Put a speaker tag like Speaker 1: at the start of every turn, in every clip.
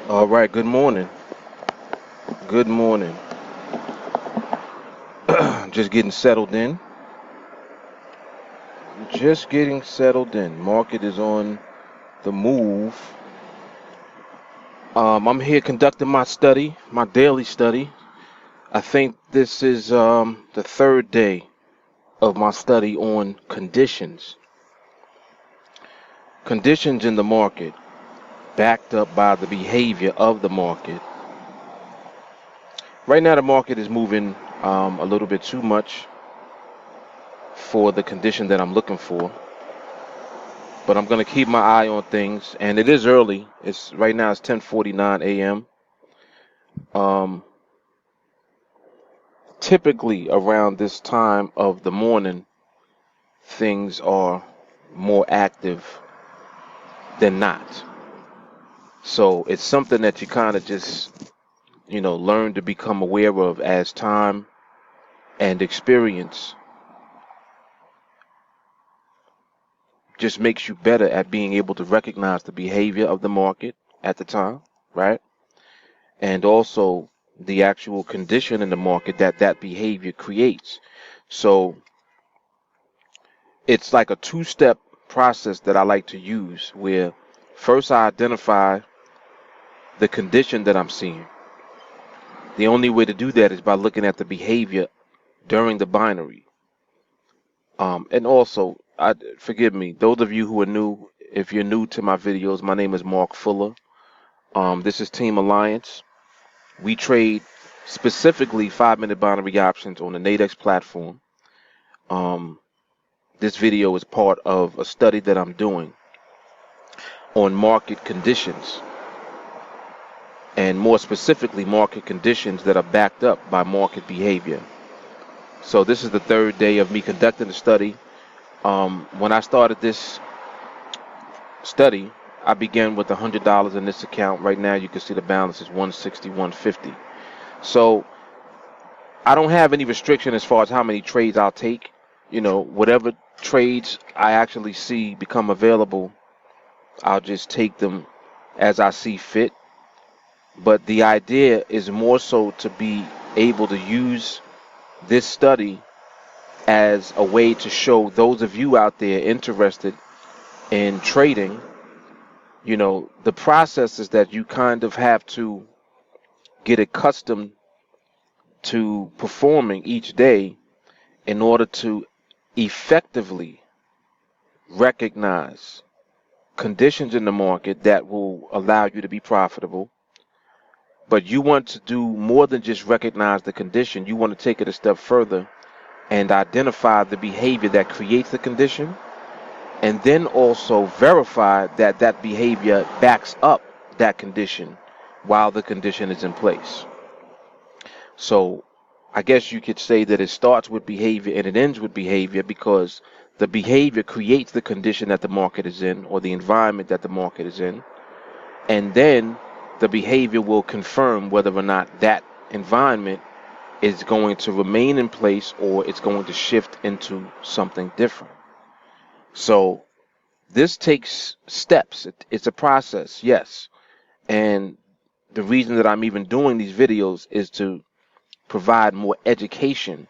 Speaker 1: All right, good morning. Good morning. Just getting settled in. Just getting settled in. Market is on the move. I'm here conducting my study, my daily study. I think this is the third day of my study on conditions. Conditions in the market, backed up by the behavior of the market. Right now, the market is moving a little bit too much for the condition that I'm looking for. But I'm gonna keep my eye on things, and it is early. It's right now. It's 10:49 a.m. Typically around this time of the morning, things are more active than not. So it's something that you kind of just, learn to become aware of as time and experience just makes you better at being able to recognize the behavior of the market at the time, right? And also the actual condition in the market that behavior creates. So it's like a two-step process that I like to use where first I identify the condition that I'm seeing. The only way to do that is by looking at the behavior during the binary. And also, forgive me, those of you who are new, if you're new to my videos, my name is Mark Fuller. This is TeamAlliance. We trade specifically 5-minute binary options on the NADEX platform. This video is part of a study that I'm doing on market conditions, and more specifically market conditions that are backed up by market behavior. So this is the third day of me conducting the study. When I started this study, I began with $100 in this account. Right now you can see the balance is $160, $150. So I don't have any restriction as far as how many trades I'll take. Whatever trades I actually see become available, I'll just take them as I see fit. But the idea is more so to be able to use this study as a way to show those of you out there interested in trading, the processes that you kind of have to get accustomed to performing each day in order to effectively recognize conditions in the market that will allow you to be profitable. But you want to do more than just recognize the condition. You want to take it a step further and identify the behavior that creates the condition, and then also verify that that behavior backs up that condition while the condition is in place. So I guess you could say that it starts with behavior and it ends with behavior, because the behavior creates the condition that the market is in, or the environment that the market is in, and then the behavior will confirm whether or not that environment is going to remain in place or it's going to shift into something different. So this takes steps. It's a process, yes. And the reason that I'm even doing these videos is to provide more education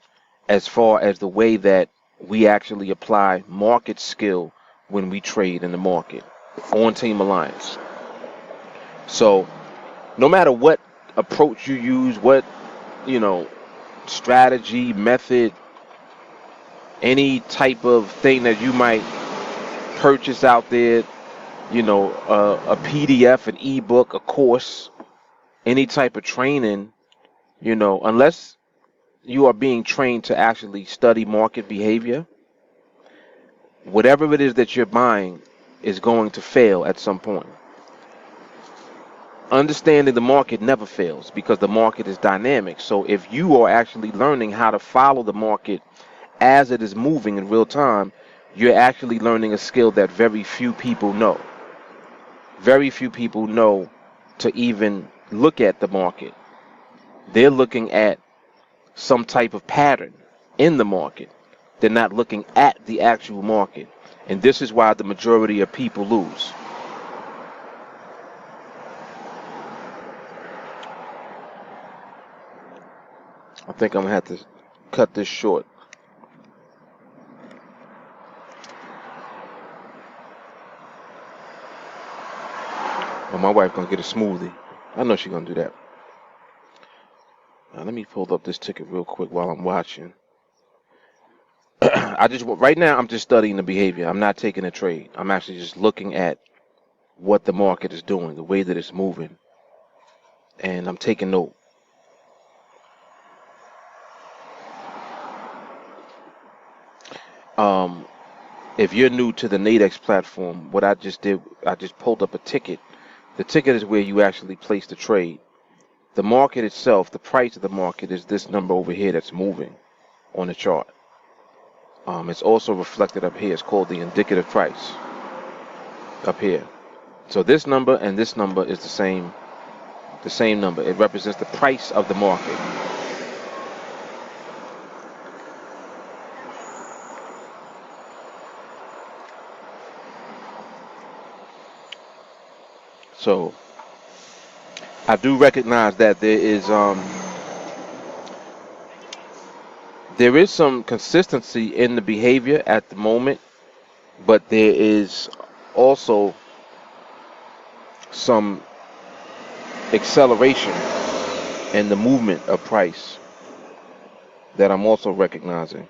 Speaker 1: as far as the way that we actually apply market skill when we trade in the market on TeamAlliance. So no matter what approach you use, what, strategy, method, any type of thing that you might purchase out there, a PDF, an ebook, a course, any type of training, unless you are being trained to actually study market behavior, whatever it is that you're buying is going to fail at some point. Understanding the market never fails because the market is dynamic. So if you are actually learning how to follow the market as it is moving in real time, you're actually learning a skill that very few people know. Very few people know to even look at the market. They're looking at some type of pattern in the market. They're not looking at the actual market. And this is why the majority of people lose. think I'm gonna have to cut this short. Oh, my wife gonna get a smoothie. I know she's gonna do that. Now, let me pull up this ticket real quick while I'm watching. Right now I'm just studying the behavior. I'm not taking a trade. I'm actually just looking at what the market is doing, the way that it's moving, and I'm taking note. If you're new to the NADEX platform, what I just did, I just pulled up a ticket. The ticket is where you actually place the trade. The market itself, the price of the market is this number over here that's moving on the chart. It's also reflected up here. It's called the indicative price up here. So this number and this number is the same number. It represents the price of the market. So I do recognize that there is some consistency in the behavior at the moment, but there is also some acceleration in the movement of price that I'm also recognizing.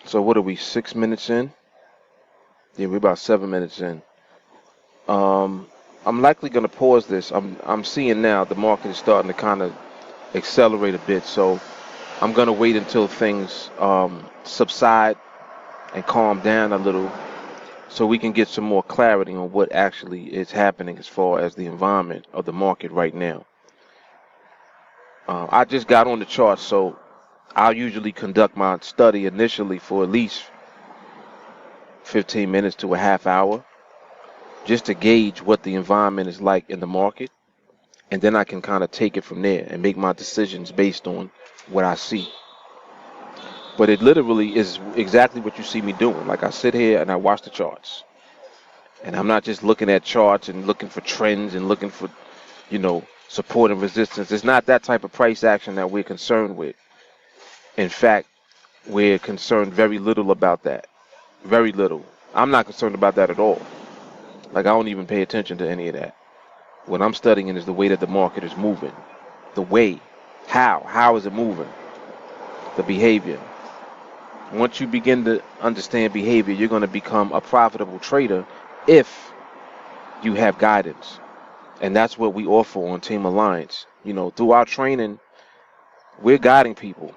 Speaker 1: So what are we, 6 minutes in? Yeah, we're about 7 minutes in. I'm likely going to pause this. I'm seeing now the market is starting to kind of accelerate a bit, so I'm going to wait until things subside and calm down a little so we can get some more clarity on what actually is happening as far as the environment of the market right now. I just got on the chart, so I'll usually conduct my study initially for at least 15 minutes to a half hour just to gauge what the environment is like in the market, and then I can kind of take it from there and make my decisions based on what I see. But it literally is exactly what you see me doing. Like, I sit here and I watch the charts, and I'm not just looking at charts and looking for trends and looking for, support and resistance. It's not that type of price action that we're concerned with. In fact, we're concerned very little about that. Very little. I'm not concerned about that at all. Like, I don't even pay attention to any of that. What I'm studying is the way that the market is moving. The way. How is it moving? The behavior. Once you begin to understand behavior, you're going to become a profitable trader if you have guidance. And that's what we offer on TeamAlliance. Through our training, we're guiding people.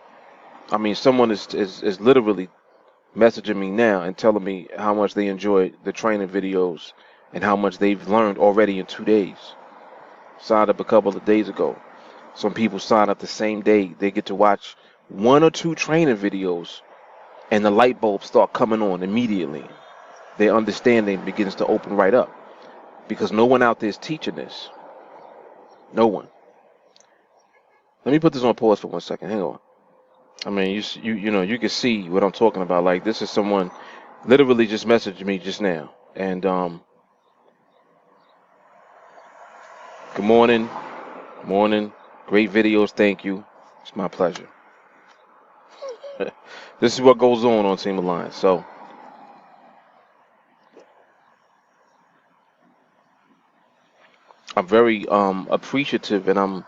Speaker 1: I mean, someone is literally messaging me now and telling me how much they enjoy the training videos and how much they've learned already in 2 days. Signed up a couple of days ago. Some people sign up the same day. They get to watch 1 or 2 training videos and the light bulbs start coming on immediately. Their understanding begins to open right up because no one out there is teaching this. No one. Let me put this on pause for 1 second. Hang on. I mean, you can see what I'm talking about. Like, this is someone literally just messaged me just now. And good morning. Morning. Great videos. Thank you. It's my pleasure. This is what goes on TeamAlliance. So I'm very appreciative, and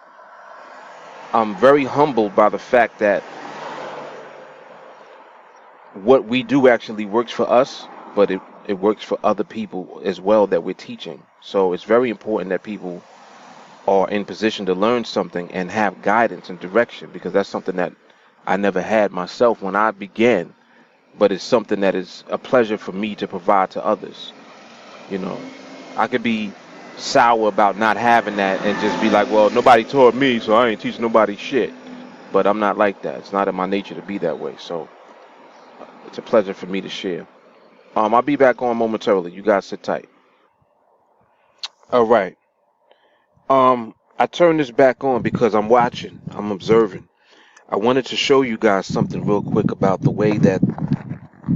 Speaker 1: I'm very humbled by the fact that what we do actually works for us, but it works for other people as well that we're teaching. So it's very important that people are in position to learn something and have guidance and direction, because that's something that I never had myself when I began, but it's something that is a pleasure for me to provide to others. I could be sour about not having that and just be like, well, nobody taught me, so I ain't teaching nobody shit. But I'm not like that. It's not in my nature to be that way. So it's a pleasure for me to share. I'll be back on momentarily. You guys sit tight. All right. I turned this back on because I'm watching. I'm observing. I wanted to show you guys something real quick about the way that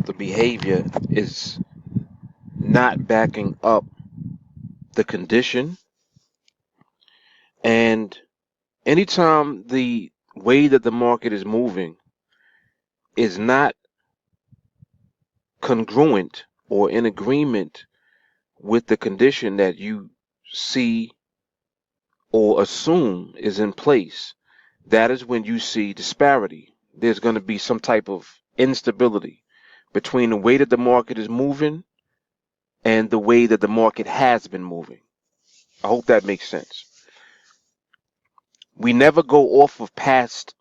Speaker 1: the behavior is not backing up the condition. And anytime the way that the market is moving is not congruent or in agreement with the condition that you see or assume is in place, that is when you see disparity. There's going to be some type of instability between the way that the market is moving and the way that the market has been moving. I hope that makes sense. We never go off of past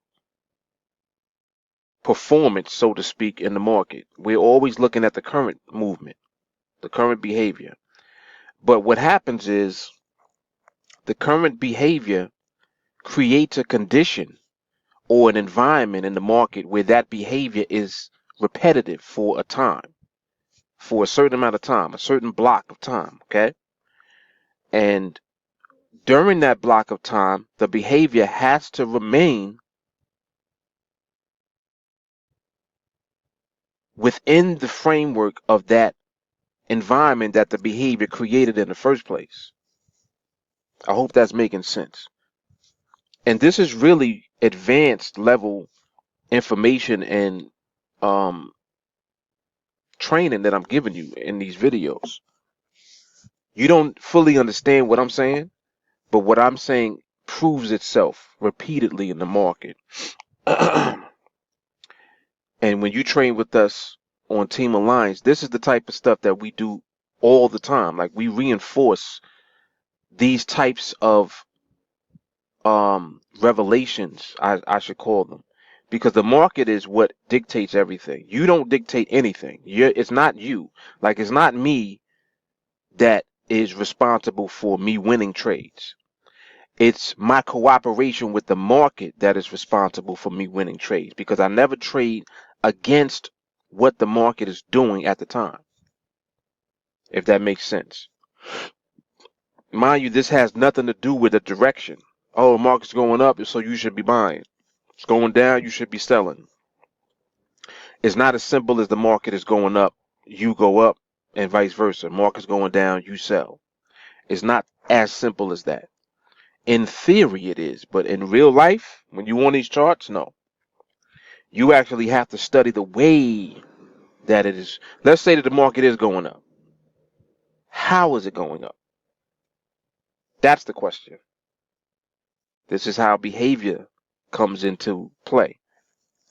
Speaker 1: performance, so to speak, in the market. We're always looking at the current movement, the current behavior. But what happens is the current behavior creates a condition or an environment in the market where that behavior is repetitive for a time, for a certain amount of time, a certain block of time, okay? And during that block of time, the behavior has to remain within the framework of that environment that the behavior created in the first place. I hope that's making sense. And this is really advanced level information and um, training that I'm giving you in these videos. You don't fully understand what I'm saying, but what I'm saying proves itself repeatedly in the market. And when you train with us on TeamAlliance, this is the type of stuff that we do all the time. Like we reinforce these types of revelations, I should call them, because the market is what dictates everything. You don't dictate anything. It's not you. Like it's not me that is responsible for me winning trades. It's my cooperation with the market that is responsible for me winning trades, because I never trade against what the market is doing at the time, if that makes sense. Mind you, this has nothing to do with the direction. Oh, the market's going up, so you should be buying. It's going down, you should be selling. It's not as simple as the market is going up, you go up, and vice versa. Market's going down, you sell. It's not as simple as that. In theory, it is, but in real life, when you want these charts, no. You actually have to study the way that it is. Let's say that the market is going up. How is it going up? That's the question. This is how behavior comes into play.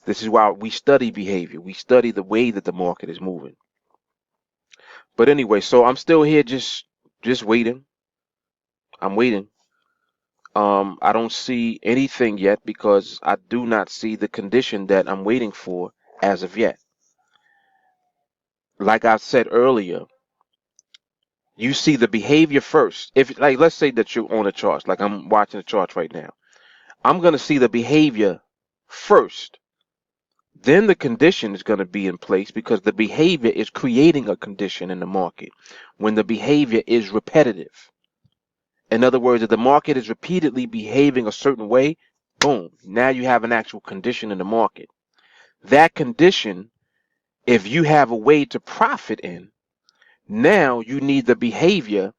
Speaker 1: This is why we study behavior. We study the way that the market is moving. But anyway, so I'm still here just waiting. I'm waiting. I don't see anything yet because I do not see the condition that I'm waiting for as of yet. Like I said earlier, you see the behavior first. If like let's say that you're on a chart, like I'm watching the charts right now. I'm going to see the behavior first. Then the condition is going to be in place because the behavior is creating a condition in the market when the behavior is repetitive. In other words, if the market is repeatedly behaving a certain way, boom, now you have an actual condition in the market. That condition, if you have a way to profit in, now you need the behavior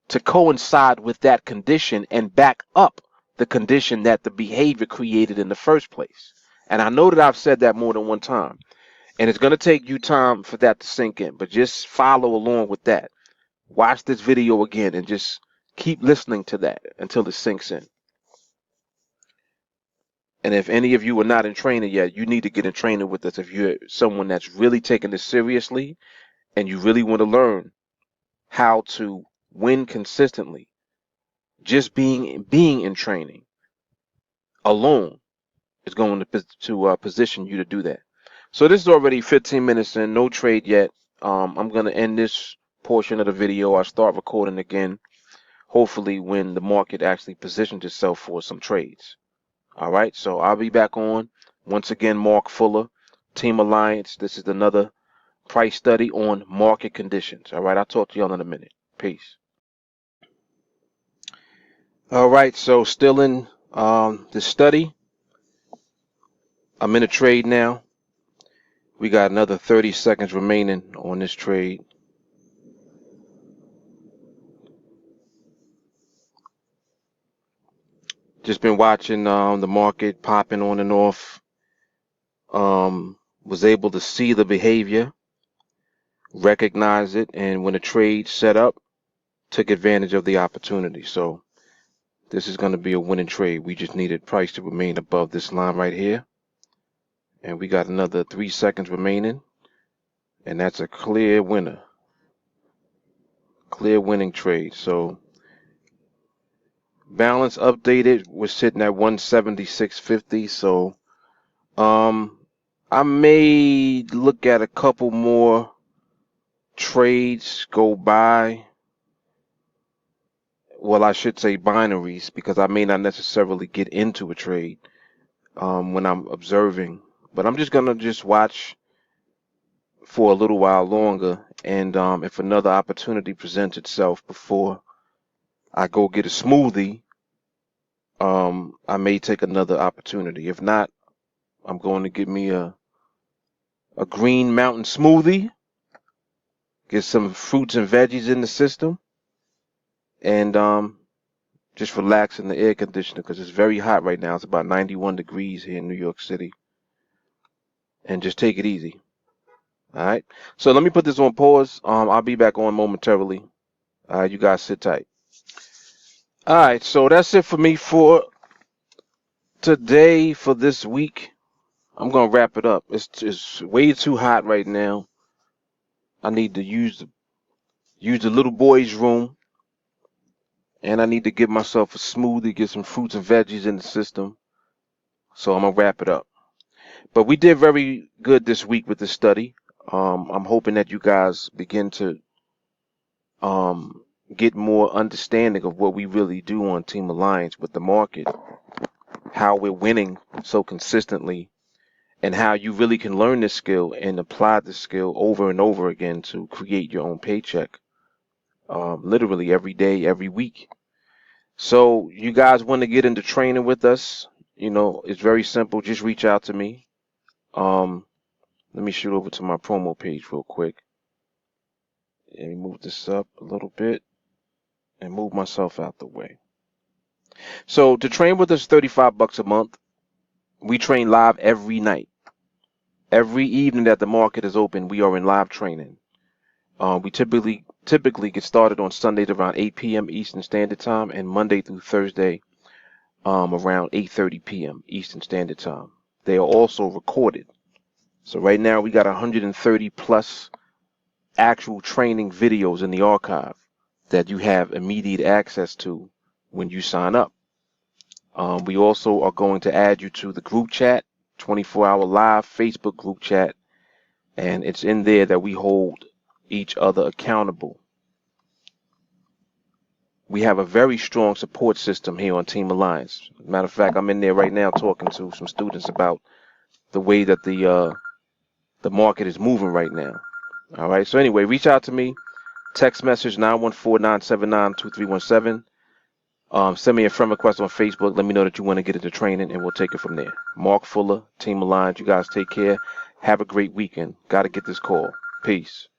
Speaker 1: to coincide with that condition and back up the condition that the behavior created in the first place. And I know that I've said that more than one time, and it's going to take you time for that to sink in, but just follow along with that. Watch this video again and just keep listening to that until it sinks in. And if any of you are not in training yet, you need to get in training with us. If you're someone that's really taking this seriously and you really want to learn how to win consistently, just being in training alone is going to position you to do that. So this is already 15 minutes in, no trade yet. I'm going to end this portion of the video. I'll start recording again, hopefully when the market actually positions itself for some trades. All right, so I'll be back on. Once again, Mark Fuller, TeamAlliance. This is another price study on market conditions. All right, I'll talk to y'all in a minute. Peace. All right, so still in the study. I'm in a trade now. We got another 30 seconds remaining on this trade. Just been watching the market popping on and off. Was able to see the behavior, recognize it, and when the trade set up, took advantage of the opportunity. So this is going to be a winning trade. We just needed price to remain above this line right here. And we got another 3 seconds remaining. And that's a clear winner. Clear winning trade. So balance updated, we're sitting at 176.50. So I may look at a couple more trades go by. Well, I should say binaries, because I may not necessarily get into a trade when I'm observing. But I'm just gonna watch for a little while longer, and if another opportunity presents itself before I go get a smoothie, I may take another opportunity. If not, I'm going to get me a green mountain smoothie, get some fruits and veggies in the system, and just relax in the air conditioner, because it's very hot right now. It's about 91 degrees here in New York City. And just take it easy. All right. So let me put this on pause. I'll be back on momentarily. You guys sit tight. All right. So that's it for me for today, for this week. I'm gonna wrap it up. It's way too hot right now. I need to use the little boy's room, and I need to give myself a smoothie, get some fruits and veggies in the system. So I'm gonna wrap it up. But we did very good this week with the study. I'm hoping that you guys begin to get more understanding of what we really do on TeamAlliance with the market, how we're winning so consistently, and how you really can learn this skill and apply this skill over and over again to create your own paycheck, literally every day, every week. So you guys want to get into training with us, it's very simple. Just reach out to me. Let me shoot over to my promo page real quick. Let me move this up a little bit and move myself out the way. So to train with us, $35 a month. We train live every night. Every evening that the market is open, we are in live training. We typically get started on Sundays around 8 p.m. Eastern Standard Time, and Monday through Thursday around 8:30 p.m. Eastern Standard Time. They are also recorded. So right now we got 130 plus actual training videos in the archive that you have immediate access to when you sign up. We also are going to add you to the group chat, 24-hour live Facebook group chat, and it's in there that we hold each other accountable. We have a very strong support system here on TeamAlliance. Matter of fact, I'm in there right now talking to some students about the way that the market is moving right now. All right. So anyway, reach out to me. Text message 914-979-2317. Send me a friend request on Facebook. Let me know that you want to get into training, and we'll take it from there. Mark Fuller, TeamAlliance. You guys take care. Have a great weekend. Got to get this call. Peace.